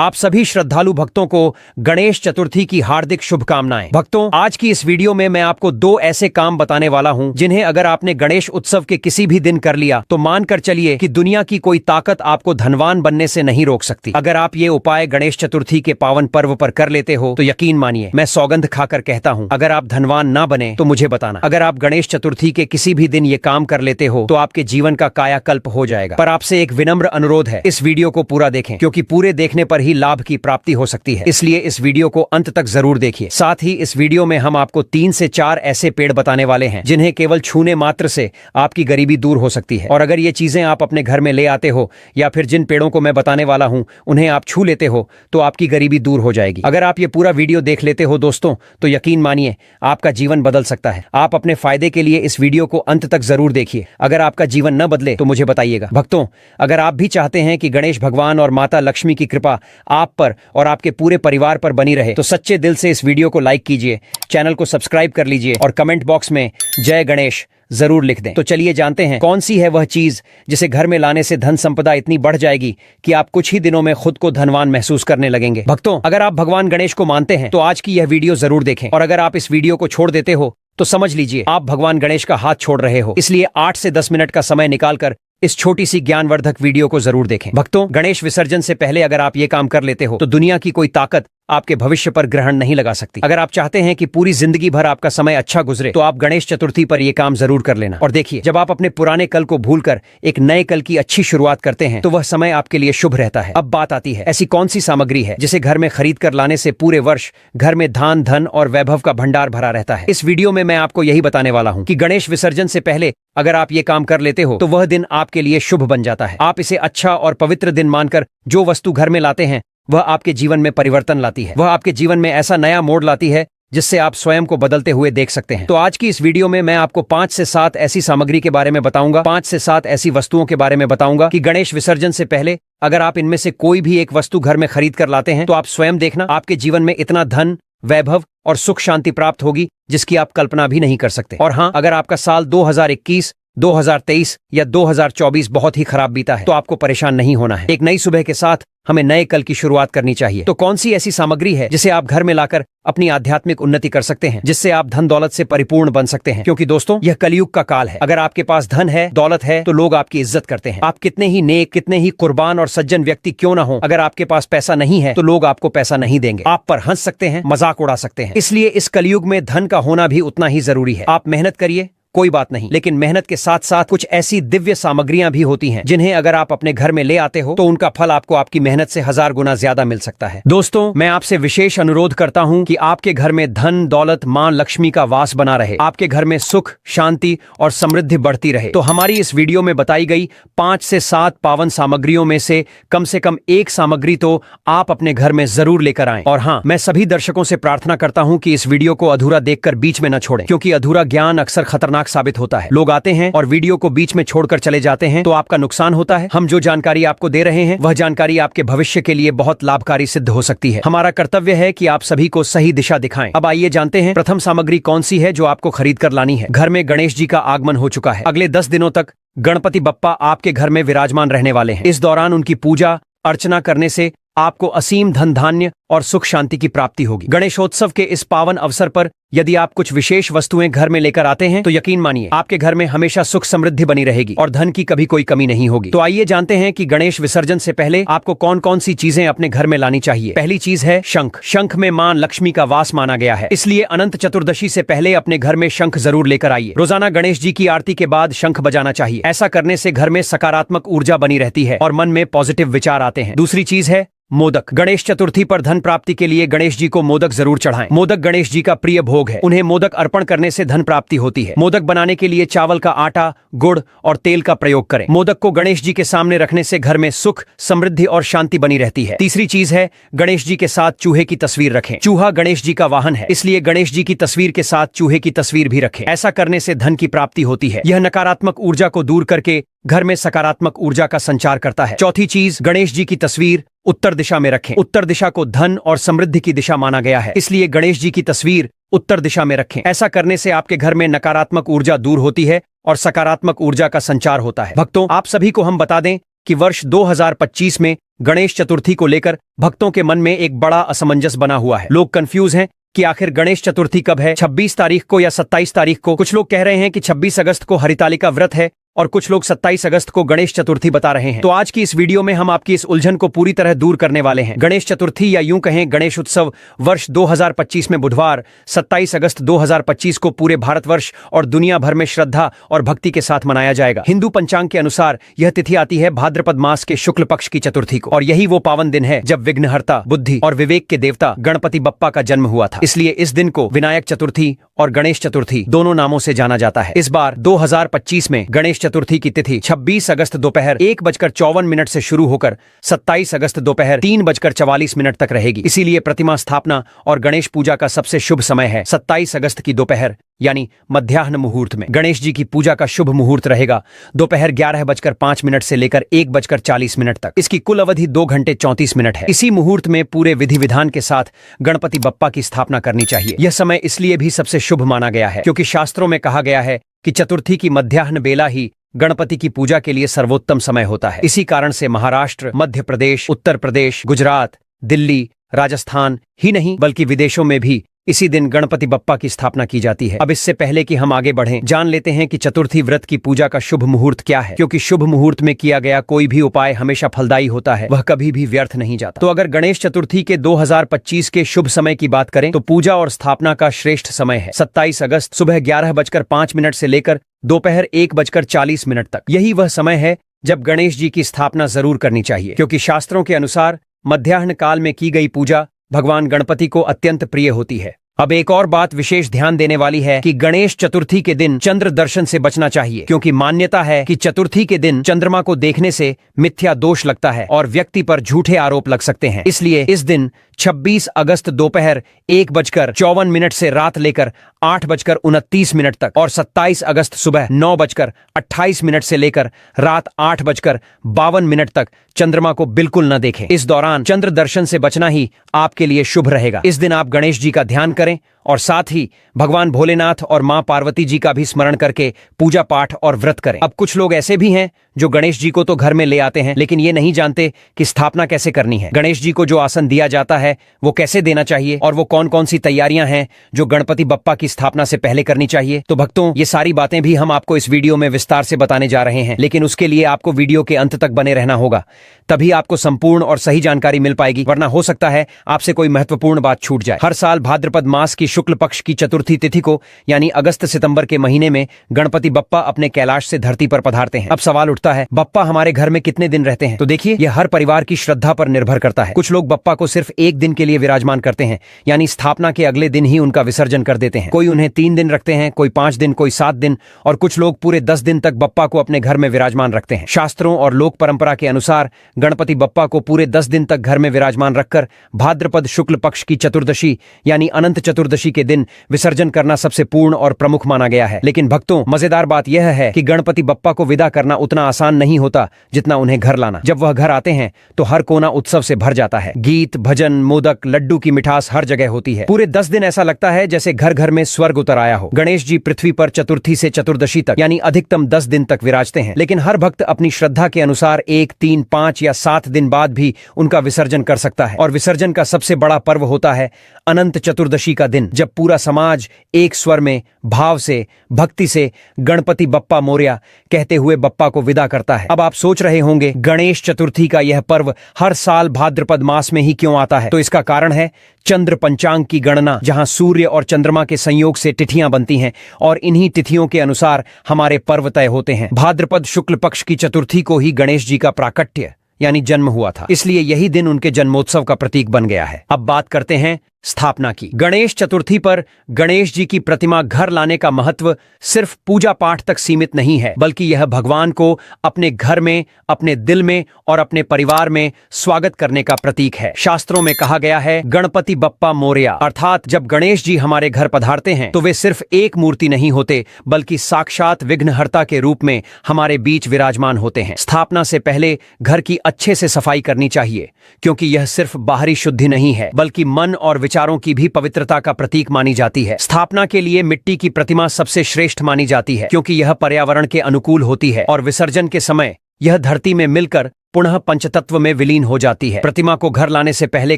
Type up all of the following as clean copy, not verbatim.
आप सभी श्रद्धालु भक्तों को गणेश चतुर्थी की हार्दिक शुभकामनाएं। भक्तों, आज की इस वीडियो में मैं आपको 2 ऐसे काम बताने वाला हूं जिन्हें अगर आपने गणेश उत्सव के किसी भी दिन कर लिया तो मानकर चलिए कि दुनिया की कोई ताकत आपको धनवान बनने से नहीं रोक सकती। अगर आप ये उपाय गणेश चतुर्थी के पावन पर्व पर कर लेते हो तो यकीन मानिए, मैं सौगंध खाकर कहता हूं, अगर आप धनवान ना बने तो मुझे बताना। अगर आप गणेश चतुर्थी के किसी भी दिन ये काम कर लेते हो तो आपके जीवन का कायाकल्प हो जाएगा। पर आपसे एक विनम्र अनुरोध है, इस वीडियो को पूरा देखें, क्योंकि पूरे देखने पर ही लाभ की प्राप्ति हो सकती है। इसलिए इस वीडियो को अंत तक जरूर देखिए। साथ ही इस वीडियो में हम आपको 3 से 4 ऐसे पेड़ बताने वाले हैं जिन्हें केवल छूने मात्र से आपकी गरीबी दूर हो सकती है। और अगर ये चीजें आप अपने घर में ले आते हो या फिर जिन पेड़ों को मैं बताने वाला हूं उन्हें आप छू लेते हो तो आपकी गरीबी दूर हो जाएगी। अगर आप ये पूरा वीडियो देख लेते हो दोस्तों तो यकीन मानिए आपका जीवन बदल सकता है। आप अपने फायदे के लिए इस वीडियो को अंत तक जरूर देखिए। अगर आपका जीवन न बदले तो मुझे बताइएगा। भक्तों, अगर आप भी चाहते हैं कि गणेश भगवान और माता लक्ष्मी की कृपा आप पर और आपके पूरे परिवार पर बनी रहे तो सच्चे दिल से इस वीडियो को लाइक कीजिए, चैनल को सब्सक्राइब कर लीजिए और कमेंट बॉक्स में जय गणेश जरूर लिख दें। तो चलिए जानते हैं कौन सी है वह चीज जिसे घर में लाने से धन संपदा इतनी बढ़ जाएगी कि आप कुछ ही दिनों में खुद को धनवान महसूस करने लगेंगे। भक्तों, अगर आप भगवान गणेश को मानते हैं तो आज की यह वीडियो जरूर देखें, और अगर आप इस वीडियो को छोड़ देते हो तो समझ लीजिए आप भगवान गणेश का हाथ छोड़ रहे हो। इसलिए 8 से 10 मिनट का समय निकालकर इस छोटी सी ज्ञानवर्धक वीडियो को जरूर देखें। भक्तों, गणेश विसर्जन से पहले अगर आप ये काम कर लेते हो तो दुनिया की कोई ताकत आपके भविष्य पर ग्रहण नहीं लगा सकती। अगर आप चाहते हैं कि पूरी जिंदगी भर आपका समय अच्छा गुजरे तो आप गणेश चतुर्थी पर यह काम जरूर कर लेना। और देखिए, जब आप अपने पुराने कल को भूलकर एक नए कल की अच्छी शुरुआत करते हैं तो वह समय आपके लिए शुभ रहता है। अब बात आती है, ऐसी कौन सी सामग्री है जिसे घर में खरीद कर लाने से पूरे वर्ष घर में धान धन और वैभव का भंडार भरा रहता है। इस वीडियो में मैं आपको यही बताने वाला हूँ कि गणेश विसर्जन से पहले अगर आप ये काम कर लेते हो तो वह दिन आपके लिए शुभ बन जाता है। आप इसे अच्छा और पवित्र दिन मानकर जो वस्तु घर में लाते हैं वह आपके जीवन में परिवर्तन लाती है। वह आपके जीवन में ऐसा नया मोड़ लाती है जिससे आप स्वयं को बदलते हुए देख सकते हैं। तो आज की इस वीडियो में मैं आपको 5 से 7 ऐसी सामग्री के बारे में बताऊंगा, 5 से 7 ऐसी वस्तुओं के बारे में बताऊंगा कि गणेश विसर्जन से पहले अगर आप इनमें से कोई भी एक वस्तु घर में खरीद कर लाते हैं तो आप स्वयं देखना आपके जीवन में इतना धन, वैभव और सुख शांति प्राप्त होगी जिसकी आप कल्पना भी नहीं कर सकते। और हाँ, अगर आपका साल 2021, 2023 या 2024 बहुत ही खराब बीता है तो आपको परेशान नहीं होना है। एक नई सुबह के साथ हमें नए कल की शुरुआत करनी चाहिए। तो कौन सी ऐसी सामग्री है जिसे आप घर में लाकर अपनी आध्यात्मिक उन्नति कर सकते हैं, जिससे आप धन दौलत से परिपूर्ण बन सकते हैं? क्योंकि दोस्तों, यह कलयुग का काल है। अगर आपके पास धन है, दौलत है तो लोग आपकी इज्जत करते हैं। आप कितने ही नेक, कितने ही कुर्बान और सज्जन व्यक्ति क्यों ना हो, अगर आपके पास पैसा नहीं है तो लोग आपको पैसा नहीं देंगे, आप पर हंस सकते हैं, मजाक उड़ा सकते हैं। इसलिए इस कलयुग में धन का होना भी उतना ही जरूरी है। आप मेहनत करिए, कोई बात नहीं, लेकिन मेहनत के साथ साथ कुछ ऐसी दिव्य सामग्रियां भी होती हैं जिन्हें अगर आप अपने घर में ले आते हो तो उनका फल आपको आपकी मेहनत से 1000 गुना ज्यादा मिल सकता है। दोस्तों, मैं आपसे विशेष अनुरोध करता हूं कि आपके घर में धन, दौलत, मां लक्ष्मी का वास बना रहे, आपके घर में सुख, शांति और समृद्धि बढ़ती रहे। तो हमारी इस वीडियो में बताई गई 5 से 7 पावन सामग्रियों में से कम एक सामग्री तो आप अपने घर में जरूर लेकर आएं। और हाँ, मैं सभी दर्शकों से प्रार्थना करता हूं कि इस वीडियो को अधूरा देखकर बीच में न छोड़ें, क्योंकि अधूरा ज्ञान अक्सर खतरनाक साबित होता है। लोग आते हैं और वीडियो को बीच में छोड़कर चले जाते हैं तो आपका नुकसान होता है। हम जो जानकारी आपको दे रहे हैं वह जानकारी आपके भविष्य के लिए बहुत लाभकारी सिद्ध हो सकती है। हमारा कर्तव्य है कि आप सभी को सही दिशा दिखाएं। अब आइए जानते हैं प्रथम सामग्री कौन सी है जो आपको खरीद कर लानी है। घर में गणेश जी का आगमन हो चुका है। अगले 10 दिनों तक गणपति बप्पा आपके घर में विराजमान रहने वाले हैं। इस दौरान उनकी पूजा अर्चना करने से आपको असीम धन धान्य और सुख शांति की प्राप्ति होगी। गणेशोत्सव के इस पावन अवसर पर यदि आप कुछ विशेष वस्तुएं घर में लेकर आते हैं तो यकीन मानिए आपके घर में हमेशा सुख समृद्धि बनी रहेगी और धन की कभी कोई कमी नहीं होगी। तो आइए जानते हैं कि गणेश विसर्जन से पहले आपको कौन कौन सी चीजें अपने घर में लानी चाहिए। पहली चीज है शंख। शंख में मां लक्ष्मी का वास माना गया है, इसलिए अनंत चतुर्दशी से पहले अपने घर में शंख जरूर लेकर आइए। रोजाना गणेश जी की आरती के बाद शंख बजाना चाहिए। ऐसा करने से घर में सकारात्मक ऊर्जा बनी रहती है और मन में पॉजिटिव विचार आते हैं। दूसरी चीज है मोदक। गणेश चतुर्थी पर धन प्राप्ति के लिए गणेश जी को मोदक जरूर चढ़ाएं। मोदक गणेश जी का प्रिय भोग है, उन्हें मोदक अर्पण करने से धन प्राप्ति होती है। मोदक बनाने के लिए चावल का आटा, गुड़ और तेल का प्रयोग करें। मोदक को गणेश जी के सामने रखने से घर में सुख, समृद्धि और शांति बनी रहती है। तीसरी चीज है गणेश जी के साथ चूहे की तस्वीर रखें। चूहा गणेश जी का वाहन है, इसलिए गणेश जी की तस्वीर के साथ चूहे की तस्वीर भी रखें। ऐसा करने से धन की प्राप्ति होती है। यह नकारात्मक ऊर्जा को दूर करके घर में सकारात्मक ऊर्जा का संचार करता है। चौथी चीज, गणेश जी की तस्वीर उत्तर दिशा में रखें। उत्तर दिशा को धन और समृद्धि की दिशा माना गया है, इसलिए गणेश जी की तस्वीर उत्तर दिशा में रखें। ऐसा करने से आपके घर में नकारात्मक ऊर्जा दूर होती है और सकारात्मक ऊर्जा का संचार होता है। भक्तों, आप सभी को हम बता दें कि वर्ष 2025 में गणेश चतुर्थी को लेकर भक्तों के मन में एक बड़ा असमंजस बना हुआ है। लोग कंफ्यूज हैं कि आखिर गणेश चतुर्थी कब है, 26 तारीख को या 27 तारीख को। कुछ लोग कह रहे हैं कि 26 अगस्त को हरितालिका व्रत है और कुछ लोग 27 अगस्त को गणेश चतुर्थी बता रहे हैं। तो आज की इस वीडियो में हम आपकी इस उलझन को पूरी तरह दूर करने वाले हैं। गणेश चतुर्थी या यूं कहें गणेश उत्सव वर्ष 2025 में बुधवार 27 अगस्त 2025 को पूरे भारतवर्ष और दुनिया भर में श्रद्धा और भक्ति के साथ मनाया जाएगा। हिंदू पंचांग के अनुसार यह तिथि आती है भाद्रपद मास के शुक्ल पक्ष की चतुर्थी को, और यही वो पावन दिन है जब विघ्नहर्ता, बुद्धि और विवेक के देवता गणपति बप्पा का जन्म हुआ था। इसलिए इस दिन को विनायक चतुर्थी और गणेश चतुर्थी दोनों नामों से जाना जाता है। इस बार 2025 में गणेश चतुर्थी की तिथि 26 अगस्त दोपहर 1:54 से शुरू होकर 27 अगस्त दोपहर 3:44 तक रहेगी। इसीलिए प्रतिमा स्थापना और गणेश पूजा का सबसे शुभ समय है 27 अगस्त की दोपहर यानी मध्याह्न मुहूर्त में। गणेश जी की पूजा का शुभ मुहूर्त रहेगा दोपहर 11:05 से लेकर 1:40 तक। इसकी कुल अवधि 2 घंटे 34 मिनट है। इसी मुहूर्त में पूरे विधि विधान के साथ गणपति बप्पा की स्थापना करनी चाहिए। यह समय इसलिए भी सबसे शुभ माना गया है क्योंकि शास्त्रों में कहा गया है कि चतुर्थी की मध्याह्न बेला ही गणपति की पूजा के लिए सर्वोत्तम समय होता है। इसी कारण से महाराष्ट्र, मध्य प्रदेश, उत्तर प्रदेश, गुजरात, दिल्ली, राजस्थान ही नहीं बल्कि विदेशों में भी इसी दिन गणपति बप्पा की स्थापना की जाती है। अब इससे पहले कि हम आगे बढ़ें, जान लेते हैं कि चतुर्थी व्रत की पूजा का शुभ मुहूर्त क्या है, क्योंकि शुभ मुहूर्त में किया गया कोई भी उपाय हमेशा फलदायी होता है, वह कभी भी व्यर्थ नहीं जाता। तो अगर गणेश चतुर्थी के 2025 के शुभ समय की बात करें तो पूजा और स्थापना का श्रेष्ठ समय है 27 अगस्त सुबह 11:05 से लेकर दोपहर 1:40 तक। यही वह समय है जब गणेश जी की स्थापना जरूर करनी चाहिए, क्योंकि शास्त्रों के अनुसार मध्याह्न काल में की गई पूजा भगवान गणपति को अत्यंत प्रिय होती है। अब एक और बात विशेष ध्यान देने वाली है कि गणेश चतुर्थी के दिन चंद्र दर्शन से बचना चाहिए, क्योंकि मान्यता है कि चतुर्थी के दिन चंद्रमा को देखने से मिथ्या दोष लगता है और व्यक्ति पर झूठे आरोप लग सकते हैं। इसलिए इस दिन 26 अगस्त दोपहर 1:54 से रात लेकर 8:29 तक और 27 अगस्त सुबह 9:28 से लेकर रात 8:52 तक चंद्रमा को बिल्कुल न देखें। इस दौरान चंद्र दर्शन से बचना ही आपके लिए शुभ रहेगा। इस दिन आप गणेश जी का ध्यान करें और साथ ही भगवान भोलेनाथ और मां पार्वती जी का भी स्मरण करके पूजा पाठ और व्रत करें। अब कुछ लोग ऐसे भी हैं जो गणेश जी को तो घर में ले आते हैं, लेकिन ये नहीं जानते कि स्थापना कैसे करनी है। गणेश जी को जो आसन दिया जाता है वो कैसे देना चाहिए और वो कौन कौन सी तैयारियां हैं जो गणपति बप्पा की स्थापना से पहले करनी चाहिए। तो भक्तों, ये सारी बातें भी हम आपको इस वीडियो में विस्तार से बताने जा रहे हैं, लेकिन उसके लिए आपको वीडियो के अंत तक बने रहना होगा, तभी आपको संपूर्ण और सही जानकारी मिल पाएगी, वरना हो सकता है आपसे कोई महत्वपूर्ण बात छूट जाए। हर साल भाद्रपद मास की शुक्ल पक्ष की चतुर्थी तिथि को यानी अगस्त सितंबर के महीने में गणपति बप्पा अपने कैलाश से धरती पर पधारते हैं। अब सवाल उठता है, बप्पा हमारे घर में कितने दिन रहते हैं? तो देखिए, यह हर परिवार की श्रद्धा पर निर्भर करता है। कुछ लोग बप्पा को सिर्फ 1 दिन के लिए विराजमान करते हैं, यानी स्थापना के अगले दिन ही उनका विसर्जन कर देते हैं। कोई उन्हें 3 दिन रखते हैं, कोई 5 दिन, कोई 7 दिन और कुछ लोग पूरे 10 दिन तक बप्पा को अपने घर में विराजमान रखते हैं। शास्त्रों और लोक परंपरा के अनुसार गणपति बप्पा को पूरे 10 दिन तक घर में विराजमान रखकर भाद्रपद शुक्ल पक्ष की चतुर्दशी यानी अनंत चतुर्दशी के दिन विसर्जन करना सबसे पूर्ण और प्रमुख माना गया है। लेकिन भक्तों, मजेदार बात यह है कि गणपति बप्पा को विदा करना उतना आसान नहीं होता जितना उन्हें घर लाना। जब वह घर आते हैं तो हर कोना उत्सव से भर जाता है। गीत, भजन, मोदक, लड्डू की मिठास हर जगह होती है। पूरे 10 दिन ऐसा लगता है जैसे घर घर में स्वर्ग उतर आया हो। गणेश जी पृथ्वी पर चतुर्थी से चतुर्दशी तक यानी अधिकतम 10 दिन तक विराजते हैं, लेकिन हर भक्त अपनी श्रद्धा के अनुसार 1, 3, 5 या 7 दिन बाद भी उनका विसर्जन कर सकता है। और विसर्जन का सबसे बड़ा पर्व होता है अनंत चतुर्दशी का दिन, जब पूरा समाज एक स्वर में भाव से, भक्ति से गणपति बप्पा मोरया कहते हुए बप्पा को विदा करता है। अब आप सोच रहे होंगे, गणेश चतुर्थी का यह पर्व हर साल भाद्रपद मास में ही क्यों आता है? तो इसका कारण है चंद्र पंचांग की गणना, जहां सूर्य और चंद्रमा के संयोग से तिथियां बनती हैं और इन्हीं तिथियों के अनुसार हमारे पर्व तय होते हैं। भाद्रपद शुक्ल पक्ष की चतुर्थी को ही गणेश जी का प्राकट्य यानी जन्म हुआ था, इसलिए यही दिन उनके जन्मोत्सव का प्रतीक बन गया है। अब बात करते हैं स्थापना की। गणेश चतुर्थी पर गणेश जी की प्रतिमा घर लाने का महत्व सिर्फ पूजा पाठ तक सीमित नहीं है, बल्कि यह भगवान को अपने घर में, अपने दिल में और अपने परिवार में स्वागत करने का प्रतीक है। शास्त्रों में कहा गया है, गणपति बप्पा मोरया, अर्थात जब गणेश जी हमारे घर पधारते हैं तो वे सिर्फ एक मूर्ति नहीं होते, बल्कि साक्षात विघ्नहर्ता के रूप में हमारे बीच विराजमान होते हैं। स्थापना से पहले घर की अच्छे से सफाई करनी चाहिए, क्योंकि यह सिर्फ बाहरी शुद्धि नहीं है, बल्कि मन और विचारों की भी पवित्रता का प्रतीक मानी जाती है। स्थापना के लिए मिट्टी की प्रतिमा सबसे श्रेष्ठ मानी जाती है, क्योंकि यह पर्यावरण के अनुकूल होती है और विसर्जन के समय यह धरती में मिलकर पुनः पंचतत्व में विलीन हो जाती है। प्रतिमा को घर लाने से पहले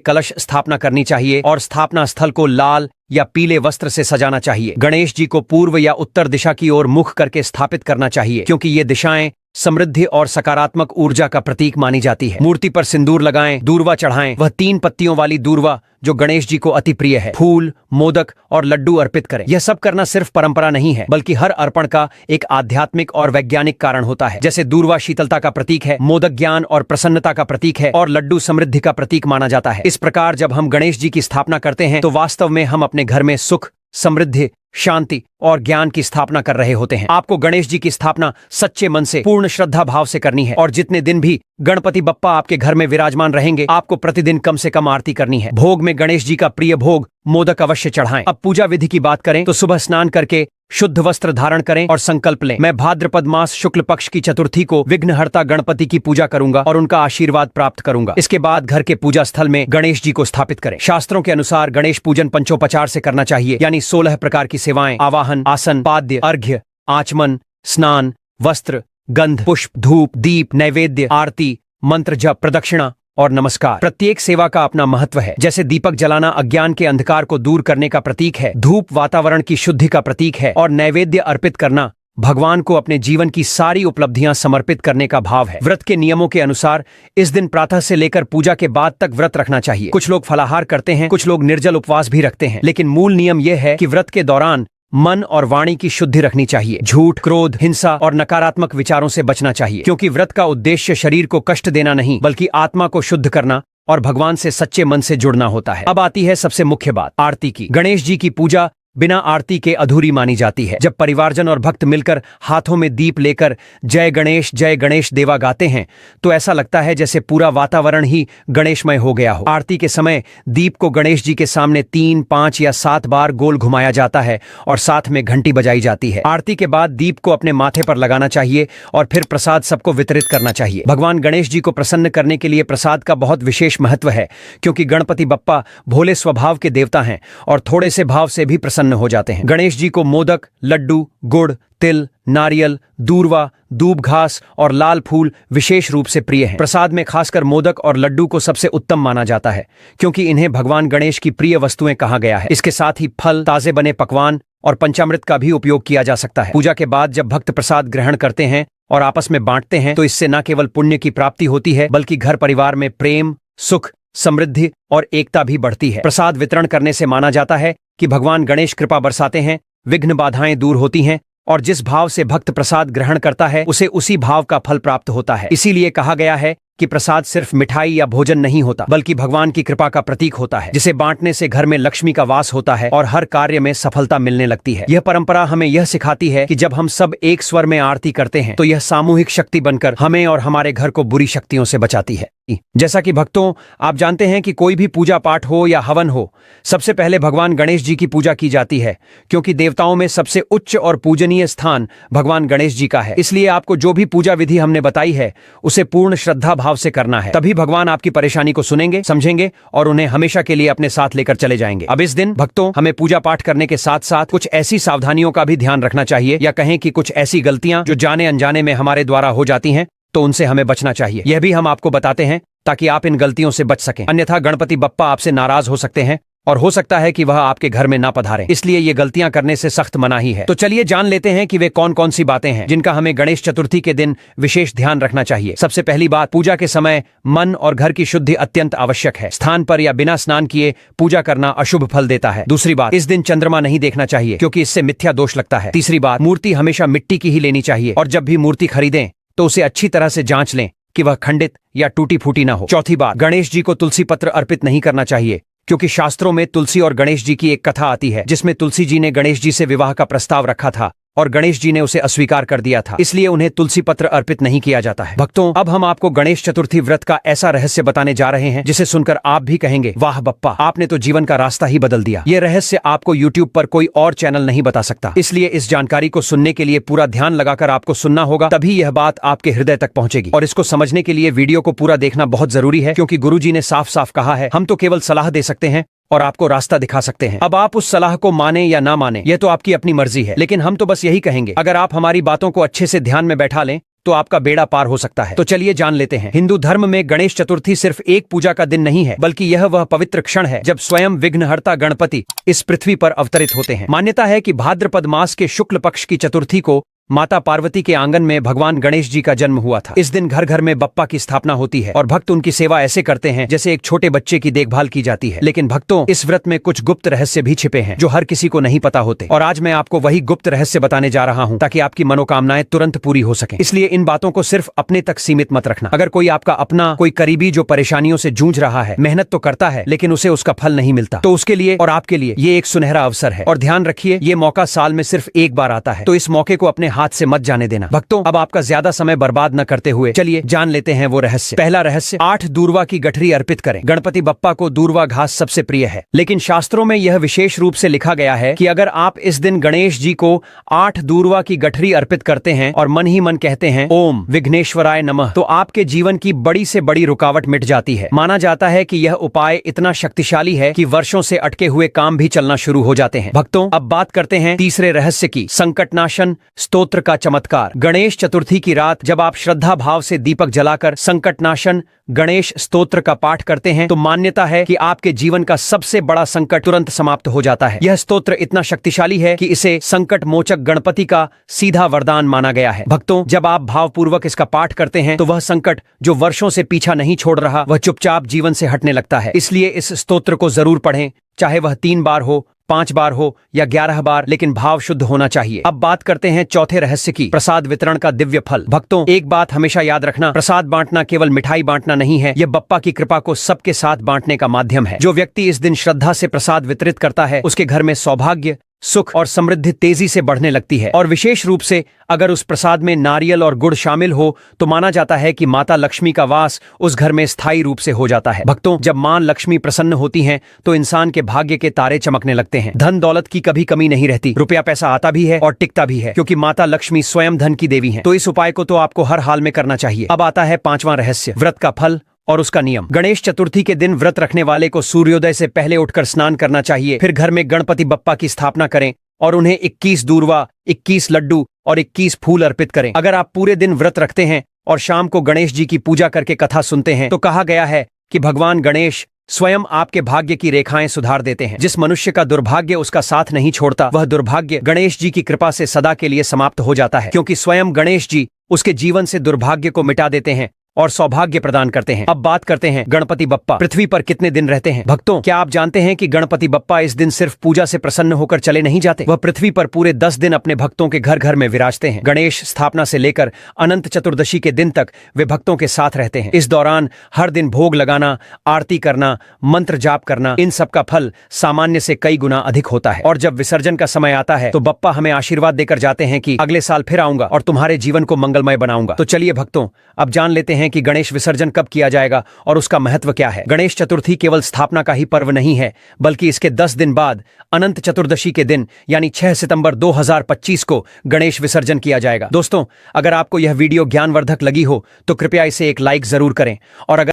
कलश स्थापना करनी चाहिए और स्थापना स्थल को लाल या पीले वस्त्र से सजाना चाहिए। गणेश जी को पूर्व या उत्तर दिशा की ओर मुख करके स्थापित करना चाहिए, क्योंकि ये दिशाएं समृद्धि और सकारात्मक ऊर्जा का प्रतीक मानी जाती है। मूर्ति पर सिंदूर लगाएं, दूर्वा चढ़ाएं, वह 3 पत्तियों वाली दूर्वा जो गणेश जी को अति प्रिय है। फूल, मोदक और लड्डू अर्पित करें। यह सब करना सिर्फ परंपरा नहीं है, बल्कि हर अर्पण का एक आध्यात्मिक और वैज्ञानिक कारण होता है। जैसे दूर्वा शीतलता का प्रतीक है, मोदक ज्ञान और प्रसन्नता का प्रतीक है और लड्डू समृद्धि का प्रतीक माना जाता है। इस प्रकार जब हम गणेश जी की स्थापना करते हैं तो वास्तव में हम अपने घर में सुख, समृद्धि, शांति और ज्ञान की स्थापना कर रहे होते हैं। आपको गणेश जी की स्थापना सच्चे मन से, पूर्ण श्रद्धा भाव से करनी है और जितने दिन भी गणपति बप्पा आपके घर में विराजमान रहेंगे, आपको प्रतिदिन कम से कम आरती करनी है। भोग में गणेश जी का प्रिय भोग मोदक अवश्य चढ़ाएं। अब पूजा विधि की बात करें तो सुबह स्नान करके शुद्ध वस्त्र धारण करें और संकल्प लें, मैं भाद्रपद मास शुक्ल पक्ष की चतुर्थी को विघ्नहर्ता गणपति की पूजा करूंगा और उनका आशीर्वाद प्राप्त करूंगा। इसके बाद घर के पूजा स्थल में गणेश जी को स्थापित करें। शास्त्रों के अनुसार गणेश पूजन पंचोपचार से करना चाहिए, यानी 16 प्रकार की सेवाएं, आवाहन, आसन, पाद्य, अर्घ्य, आचमन, स्नान, वस्त्र, गंध, पुष्प, धूप, दीप, नैवेद्य, आरती, मंत्र जप, प्रदक्षिणा और नमस्कार। प्रत्येक सेवा का अपना महत्व है। जैसे दीपक जलाना अज्ञान के अंधकार को दूर करने का प्रतीक है, धूप वातावरण की शुद्धि का प्रतीक है और नैवेद्य अर्पित करना भगवान को अपने जीवन की सारी उपलब्धियां समर्पित करने का भाव है। व्रत के नियमों के अनुसार इस दिन प्रातः से लेकर पूजा के बाद तक व्रत रखना चाहिए। कुछ लोग फलाहार करते हैं, कुछ लोग निर्जल उपवास भी रखते हैं, लेकिन मूल नियम यह है कि व्रत के दौरान मन और वाणी की शुद्धि रखनी चाहिए। झूठ, क्रोध, हिंसा और नकारात्मक विचारों से बचना चाहिए, क्योंकि व्रत का उद्देश्य शरीर को कष्ट देना नहीं, बल्कि आत्मा को शुद्ध करना और भगवान से सच्चे मन से जुड़ना होता है। अब आती है सबसे मुख्य बात, आरती की। गणेश जी की पूजा बिना आरती के अधूरी मानी जाती है। जब परिवारजन और भक्त मिलकर हाथों में दीप लेकर जय गणेश देवा गाते हैं तो ऐसा लगता है जैसे पूरा वातावरण ही गणेशमय हो गया हो। आरती के समय दीप को गणेश जी के सामने 3, 5 या 7 बार गोल घुमाया जाता है और साथ में घंटी बजाई जाती है। आरती के बाद दीप को अपने माथे पर लगाना चाहिए और फिर प्रसाद सबको वितरित करना चाहिए। भगवान गणेश जी को प्रसन्न करने के लिए प्रसाद का बहुत विशेष महत्व है, क्योंकि गणपति बप्पा भोले स्वभाव के देवता हैं और थोड़े से भाव से भी प्रसन्न हो जाते हैं। गणेश जी को मोदक, लड्डू, गुड़, तिल, नारियल, दूर्वा, दूब घास और लाल फूल विशेष रूप से प्रिय हैं। प्रसाद में खासकर मोदक और लड्डू को सबसे उत्तम माना जाता है, क्योंकि इन्हें भगवान गणेश की प्रिय वस्तुएं कहा गया है। इसके साथ ही फल, ताजे बने पकवान और पंचामृत का भी उपयोग किया जा सकता है। पूजा के बाद जब भक्त प्रसाद ग्रहण करते हैं और आपस में बांटते हैं तो इससे न केवल पुण्य की प्राप्ति होती है, बल्कि घर परिवार में प्रेम, सुख, समृद्धि और एकता भी बढ़ती है। प्रसाद वितरण करने से माना जाता है कि भगवान गणेश कृपा बरसाते हैं, विघ्न बाधाएं दूर होती हैं और जिस भाव से भक्त प्रसाद ग्रहण करता है उसे उसी भाव का फल प्राप्त होता है। इसीलिए कहा गया है कि प्रसाद सिर्फ मिठाई या भोजन नहीं होता, बल्कि भगवान की कृपा का प्रतीक होता है, जिसे बांटने से घर में लक्ष्मी का वास होता है और हर कार्य में सफलता मिलने लगती है। यह परंपरा हमें यह सिखाती है कि जब हम सब एक स्वर में आरती करते हैं तो यह सामूहिक शक्ति बनकर हमें और हमारे घर को बुरी शक्तियों से बचाती है। जैसा कि भक्तों, आप जानते हैं कि कोई भी पूजा पाठ हो या हवन हो, सबसे पहले भगवान गणेश जी की पूजा की जाती है, क्योंकि देवताओं में सबसे उच्च और पूजनीय स्थान भगवान गणेश जी का है। इसलिए आपको जो भी पूजा विधि हमने बताई है उसे पूर्ण श्रद्धा भाव से करना है, तभी भगवान आपकी परेशानी को सुनेंगे, समझेंगे और उन्हें हमेशा के लिए अपने साथ लेकर चले जाएंगे। अब इस दिन भक्तों, हमें पूजा पाठ करने के साथ साथ कुछ ऐसी सावधानियों का भी ध्यान रखना चाहिए, या कहें कि कुछ ऐसी गलतियां जो जाने अनजाने में हमारे द्वारा हो जाती हैं, तो उनसे हमें बचना चाहिए। यह भी हम आपको बताते हैं ताकि आप इन गलतियों से बच सकें, अन्यथा गणपति बप्पा आपसे नाराज हो सकते हैं और हो सकता है कि वह आपके घर में ना पधारें। इसलिए ये गलतियां करने से सख्त मनाही है। तो चलिए जान लेते हैं कि वे कौन कौन सी बातें हैं जिनका हमें गणेश चतुर्थी के दिन विशेष ध्यान रखना चाहिए। सबसे पहली बात, पूजा के समय मन और घर की शुद्धि अत्यंत आवश्यक है। स्थान पर या बिना स्नान किए पूजा करना अशुभ फल देता है। दूसरी बात, इस दिन चंद्रमा नहीं देखना चाहिए, क्योंकि इससे मिथ्या दोष लगता है। तीसरी बात, मूर्ति हमेशा मिट्टी की ही लेनी चाहिए और जब भी मूर्ति खरीदें तो उसे अच्छी तरह से जांच लें कि वह खंडित या टूटी फूटी ना हो। चौथी बात, गणेश जी को तुलसी पत्र अर्पित नहीं करना चाहिए, क्योंकि शास्त्रों में तुलसी और गणेश जी की एक कथा आती है, जिसमें तुलसी जी ने गणेश जी से विवाह का प्रस्ताव रखा था और गणेश जी ने उसे अस्वीकार कर दिया था, इसलिए उन्हें तुलसी पत्र अर्पित नहीं किया जाता है। भक्तों, अब हम आपको गणेश चतुर्थी व्रत का ऐसा रहस्य बताने जा रहे हैं जिसे सुनकर आप भी कहेंगे, वाह बप्पा, आपने तो जीवन का रास्ता ही बदल दिया। ये रहस्य आपको YouTube पर कोई और चैनल नहीं बता सकता, इसलिए इस जानकारी को सुनने के लिए पूरा ध्यान लगाकर आपको सुनना होगा, तभी यह बात आपके हृदय तक पहुंचेगी। और इसको समझने के लिए वीडियो को पूरा देखना बहुत जरूरी है, क्योंकि गुरुजी ने साफ साफ कहा है, हम तो केवल सलाह दे सकते हैं और आपको रास्ता दिखा सकते हैं। अब आप उस सलाह को माने या ना माने, यह तो आपकी अपनी मर्जी है, लेकिन हम तो बस यही कहेंगे, अगर आप हमारी बातों को अच्छे से ध्यान में बैठा लें तो आपका बेड़ा पार हो सकता है। तो चलिए जान लेते हैं। हिंदू धर्म में गणेश चतुर्थी सिर्फ एक पूजा का दिन नहीं है, बल्कि यह वह पवित्र क्षण है जब स्वयं विघ्नहर्ता गणपति इस पृथ्वी पर अवतरित होते हैं। मान्यता है कि भाद्रपद मास के शुक्ल पक्ष की चतुर्थी को माता पार्वती के आंगन में भगवान गणेश जी का जन्म हुआ था। इस दिन घर घर में बप्पा की स्थापना होती है और भक्त उनकी सेवा ऐसे करते हैं जैसे एक छोटे बच्चे की देखभाल की जाती है। लेकिन भक्तों, इस व्रत में कुछ गुप्त रहस्य भी छिपे हैं जो हर किसी को नहीं पता होते, और आज मैं आपको वही गुप्त रहस्य बताने जा रहा हूं ताकि आपकी मनोकामनाएं तुरंत पूरी हो सकें। इसलिए इन बातों को सिर्फ अपने तक सीमित मत रखना। अगर कोई आपका अपना, कोई करीबी जो परेशानियों से जूझ रहा है, मेहनत तो करता है लेकिन उसे उसका फल नहीं मिलता, तो उसके लिए और आपके लिए ये एक सुनहरा अवसर है। और ध्यान रखिए, ये मौका साल में सिर्फ एक बार आता है, तो इस मौके को अपने हाथ से मत जाने देना। भक्तों, अब आपका ज्यादा समय बर्बाद न करते हुए चलिए जान लेते हैं वो रहस्य। पहला रहस्य, 8 दूर्वा की गठरी अर्पित करें। गणपति बप्पा को दूर्वा घास सबसे प्रिय है, लेकिन शास्त्रों में यह विशेष रूप से लिखा गया है कि अगर आप इस दिन गणेश जी को 8 दूर्वा की गठरी अर्पित करते हैं और मन ही मन कहते हैं ओम विघ्नेश्वराय नमः, तो आपके जीवन की बड़ी से बड़ी रुकावट मिट जाती है। माना जाता है कि यह उपाय इतना शक्तिशाली है कि वर्षों से अटके हुए काम भी चलना शुरू हो जाते हैं। भक्तों, अब बात करते हैं तीसरे रहस्य की, संकटनाशन स्तोत्र का चमत्कार। गणेश चतुर्थी की रात जब आप श्रद्धा भाव से दीपक जलाकर संकटनाशन गणेश स्तोत्र का पाठ करते हैं, तो मान्यता है कि आपके जीवन का सबसे बड़ा संकट तुरंत समाप्त हो जाता है। यह स्तोत्र इतना शक्तिशाली है कि इसे संकट मोचक गणपति का सीधा वरदान माना गया है। भक्तों, जब आप भावपूर्वक इसका पाठ करते हैं तो वह संकट जो वर्षों से पीछा नहीं छोड़ रहा, वह चुपचाप जीवन से हटने लगता है। इसलिए इस स्तोत्र को जरूर पढ़ें, चाहे वह 3 बार हो, 5 बार हो या 11 बार, लेकिन भाव शुद्ध होना चाहिए। अब बात करते हैं चौथे रहस्य की, प्रसाद वितरण का दिव्य फल। भक्तों, एक बात हमेशा याद रखना, प्रसाद बांटना केवल मिठाई बांटना नहीं है, यह बप्पा की कृपा को सबके साथ बांटने का माध्यम है। जो व्यक्ति इस दिन श्रद्धा से प्रसाद वितरित करता है, उसके घर में सौभाग्य, सुख और समृद्धि तेजी से बढ़ने लगती है। और विशेष रूप से अगर उस प्रसाद में नारियल और गुड़ शामिल हो तो माना जाता है कि माता लक्ष्मी का वास उस घर में स्थायी रूप से हो जाता है। भक्तों, जब मां लक्ष्मी प्रसन्न होती हैं तो इंसान के भाग्य के तारे चमकने लगते हैं। धन दौलत की कभी कमी नहीं रहती, रुपया पैसा आता भी है और टिकता भी है, क्योंकि माता लक्ष्मी स्वयं धन की देवी है। तो इस उपाय को तो आपको हर हाल में करना चाहिए। अब आता है 5वां रहस्य, व्रत का फल और उसका नियम। गणेश चतुर्थी के दिन व्रत रखने वाले को सूर्योदय से पहले उठकर स्नान करना चाहिए। फिर घर में गणपति बप्पा की स्थापना करें और उन्हें 21 दूर्वा, 21 लड्डू और 21 फूल अर्पित करें। अगर आप पूरे दिन व्रत रखते हैं और शाम को गणेश जी की पूजा करके कथा सुनते हैं, तो कहा गया है कि भगवान गणेश स्वयं आपके भाग्य की रेखाएं सुधार देते हैं। जिस मनुष्य का दुर्भाग्य उसका साथ नहीं छोड़ता, वह दुर्भाग्य गणेश जी की कृपा से सदा के लिए समाप्त हो जाता है, क्योंकि स्वयं गणेश जी उसके जीवन से दुर्भाग्य को मिटा देते हैं और सौभाग्य प्रदान करते हैं। अब बात करते हैं गणपति बप्पा पृथ्वी पर कितने दिन रहते हैं। भक्तों, क्या आप जानते हैं कि गणपति बप्पा इस दिन सिर्फ पूजा से प्रसन्न होकर चले नहीं जाते, वह पृथ्वी पर पूरे 10 दिन अपने भक्तों के घर घर में विराजते हैं। गणेश स्थापना से लेकर अनंत चतुर्दशी के दिन तक वे भक्तों के साथ रहते हैं। इस दौरान हर दिन भोग लगाना, आरती करना, मंत्र जाप करना, इन सब का फल सामान्य से कई गुना अधिक होता है। और जब विसर्जन का समय आता है तो बप्पा हमें आशीर्वाद देकर जाते हैं कि अगले साल फिर आऊंगा और तुम्हारे जीवन को मंगलमय बनाऊंगा। तो चलिए भक्तों, अब जान लेते हैं कि गणेश विसर्जन कब किया जाएगा और उसका महत्व क्या है। गणेश चतुर्थी केवल स्थापना का ही पर्व नहीं है, बल्कि इसके 10 दिन बाद अनंत चतुर्दशी के दिन यानी 6 सितंबर 2025 को गणेश विसर्जन किया जाएगा। दोस्तों, अगर आपको यह वीडियो ज्ञानवर्धक लगी हो तो कृपया इसे एक लाइक जरूर करें, और अगर